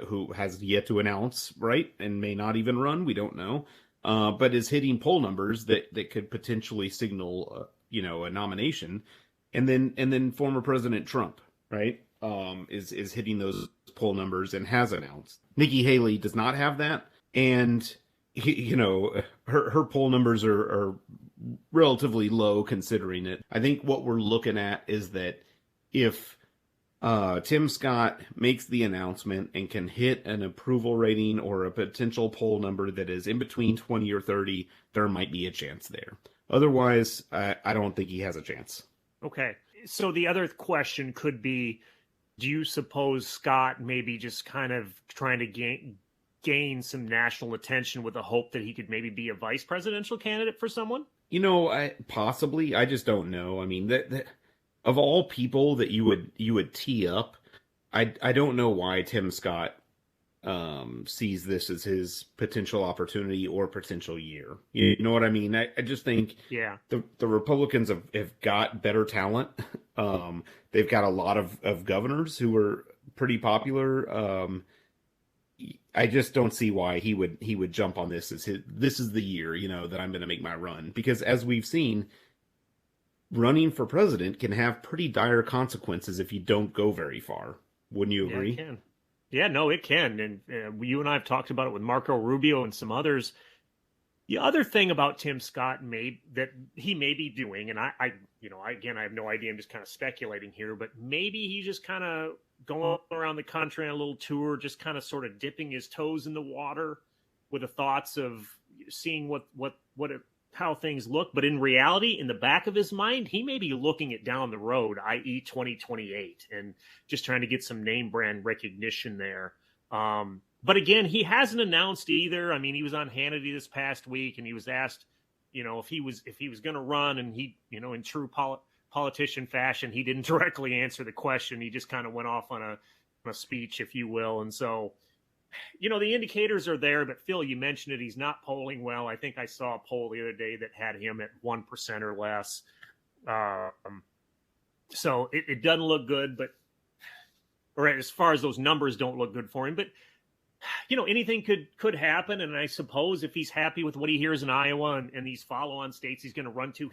Speaker 2: who has yet to announce, right? And may not even run, we don't know, but is hitting poll numbers that could potentially signal a nomination. And then former President Trump, right, is hitting those poll numbers and has announced. Nikki Haley does not have that, and her poll numbers are relatively low considering it. I think what we're looking at is that if Tim Scott makes the announcement and can hit an approval rating or a potential poll number that is in between 20 or 30, there might be a chance there. Otherwise, I don't think he has a chance.
Speaker 1: Okay. So the other question could be, do you suppose Scott maybe just kind of trying to gain some national attention with the hope that he could maybe be a vice presidential candidate for someone?
Speaker 2: Possibly. I just don't know. I mean, that of all people that you would tee up, I don't know why Tim Scott sees this as his potential opportunity or potential year. You know what I mean? I just think the Republicans have got better talent. They've got a lot of governors who are pretty popular. I just don't see why he would jump on this as this is the year, that I'm going to make my run. Because as we've seen, running for president can have pretty dire consequences if you don't go very far. Wouldn't you agree?
Speaker 1: Yeah, it can. Yeah, no, it can. And you and I have talked about it with Marco Rubio and some others. The other thing about Tim Scott that he may be doing, and I have no idea. I'm just kind of speculating here, but maybe he's just kind of going around the country on a little tour, just kind of sort of dipping his toes in the water with the thoughts of seeing how things look. But in reality, in the back of his mind, he may be looking it down the road, i.e. 2028, and just trying to get some name brand recognition there. But again, he hasn't announced either. I mean, he was on Hannity this past week, and he was asked, if he was going to run, and he, in true politician fashion, he didn't directly answer the question. He just kind of went off on a speech, if you will. And so, the indicators are there, but Phil, you mentioned it. He's not polling well. I think I saw a poll the other day that had him at 1% or less. So it doesn't look good, or as far as those numbers don't look good for him, but anything could happen. And I suppose if he's happy with what he hears in Iowa and these follow-on states he's going to run to,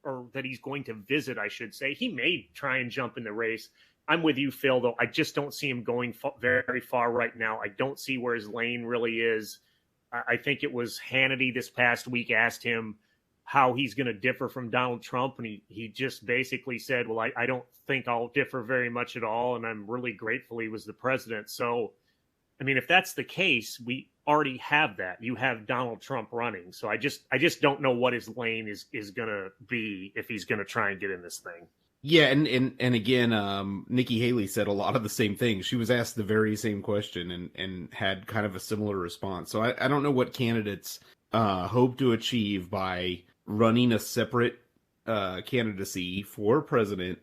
Speaker 1: or that he's going to visit, I should say, he may try and jump in the race. I'm with you, Phil, though. I just don't see him going very far right now. I don't see where his lane really is. I think it was Hannity this past week asked him how he's going to differ from Donald Trump, and he just basically said, well, I don't think I'll differ very much at all, and I'm really grateful he was the president. So, I mean, if that's the case, we already have that. You have Donald Trump running. So I just don't know what his lane is going to be if he's going to try and get in this thing.
Speaker 2: Yeah, and again, Nikki Haley said a lot of the same things. She was asked the very same question and had kind of a similar response. So I don't know what candidates hope to achieve by running a separate candidacy for president,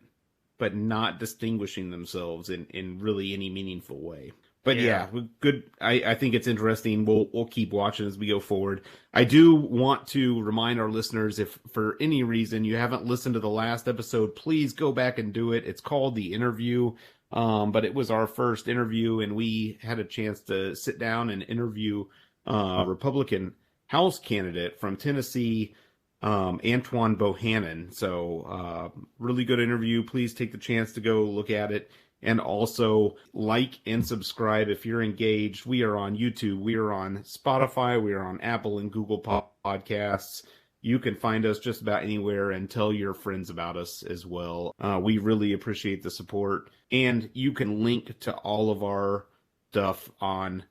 Speaker 2: but not distinguishing themselves in really any meaningful way. But yeah, good. I think it's interesting. We'll keep watching as we go forward. I do want to remind our listeners, if for any reason you haven't listened to the last episode, please go back and do it. It's called The Interview, but it was our first interview, and we had a chance to sit down and interview a Republican House candidate from Tennessee, Antoine Bohannon. So really good interview. Please take the chance to go look at it. And also like and subscribe if you're engaged. We are on YouTube. We are on Spotify. We are on Apple and Google Podcasts. You can find us just about anywhere, and tell your friends about us as well. We really appreciate the support. And you can link to all of our stuff on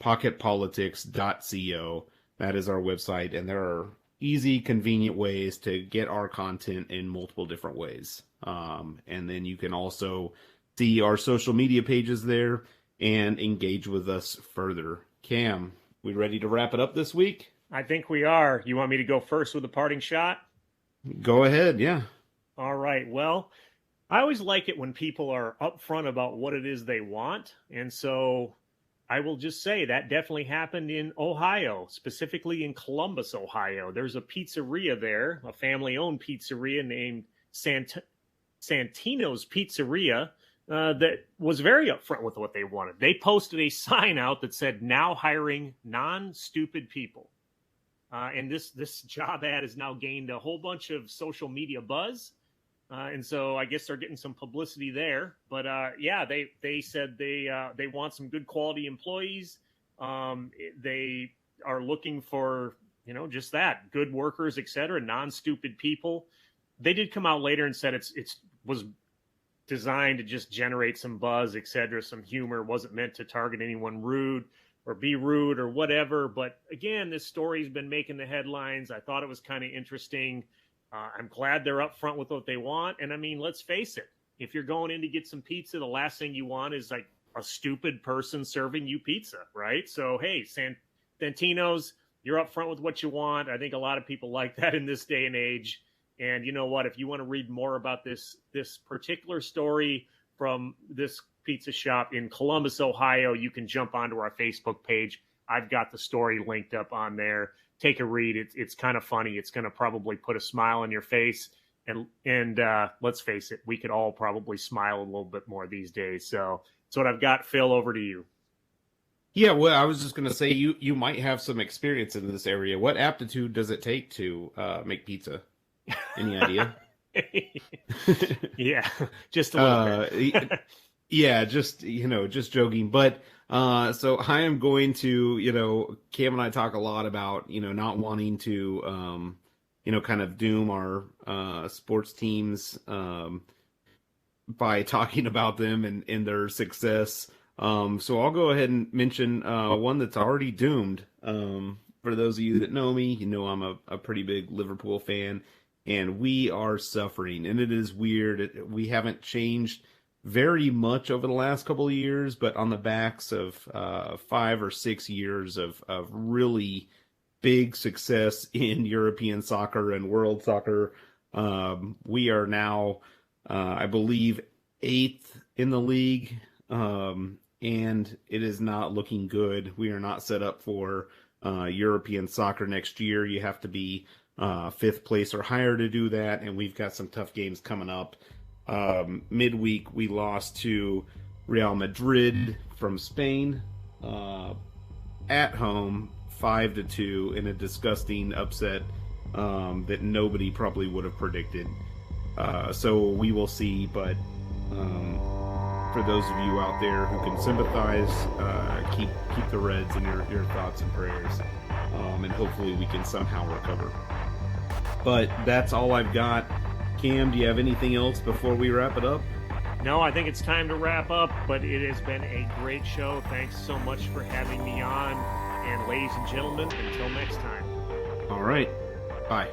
Speaker 2: pocketpolitics.co. That is our website. And there are easy, convenient ways to get our content in multiple different ways. And then you can also see our social media pages there and engage with us further. Cam, we ready to wrap it up this week?
Speaker 1: I think we are. You want me to go first with a parting shot?
Speaker 2: Go ahead, yeah.
Speaker 1: All right. Well, I always like it when people are upfront about what it is they want. And so I will just say that definitely happened in Ohio, specifically in Columbus, Ohio. There's a pizzeria there, a family-owned pizzeria named Santino's Pizzeria. That was very upfront with what they wanted. They posted a sign out that said, "Now hiring non-stupid people." And this job ad has now gained a whole bunch of social media buzz. And so I guess they're getting some publicity there. But they said they want some good quality employees. They are looking for, just that, good workers, etc., non-stupid people. They did come out later and said it was designed to just generate some buzz, etc., some humor. Wasn't meant to target anyone rude or be rude or whatever. But again, this story's been making the headlines. I thought it was kind of interesting. I'm glad they're upfront with what they want. And I mean, let's face it. If you're going in to get some pizza, the last thing you want is like a stupid person serving you pizza, right? So, hey, Santino's, you're upfront with what you want. I think a lot of people like that in this day and age. And you know what? If you want to read more about this particular story from this pizza shop in Columbus, Ohio, you can jump onto our Facebook page. I've got the story linked up on there. Take a read. It's kind of funny. It's going to probably put a smile on your face. And let's face it, we could all probably smile a little bit more these days. So that's what I've got. Phil, over to you.
Speaker 2: Yeah, well, I was just going to say, you might have some experience in this area. What aptitude does it take to make pizza? Any idea?
Speaker 1: Yeah, just a little bit.
Speaker 2: Yeah, just joking. But so I am going to, Cam and I talk a lot about, not wanting to, kind of doom our sports teams by talking about them and their success. So I'll go ahead and mention one that's already doomed. For those of you that know me, I'm a pretty big Liverpool fan. And we are suffering, and it is weird. We haven't changed very much over the last couple of years, but on the backs of 5 or 6 years of really big success in European soccer and world soccer, we are now, I believe, 8th in the league, and it is not looking good. We are not set up for European soccer next year. You have to be 5th place or higher to do that, and we've got some tough games coming up. Midweek, we lost to Real Madrid from Spain at home, 5-2, in a disgusting upset that nobody probably would have predicted. So we will see, but for those of you out there who can sympathize, keep the Reds in your thoughts and prayers, and hopefully we can somehow recover. But that's all I've got. Cam, do you have anything else before we wrap it up?
Speaker 1: No, I think it's time to wrap up, but it has been a great show. Thanks so much for having me on. And ladies and gentlemen, until next time.
Speaker 2: All right. Bye.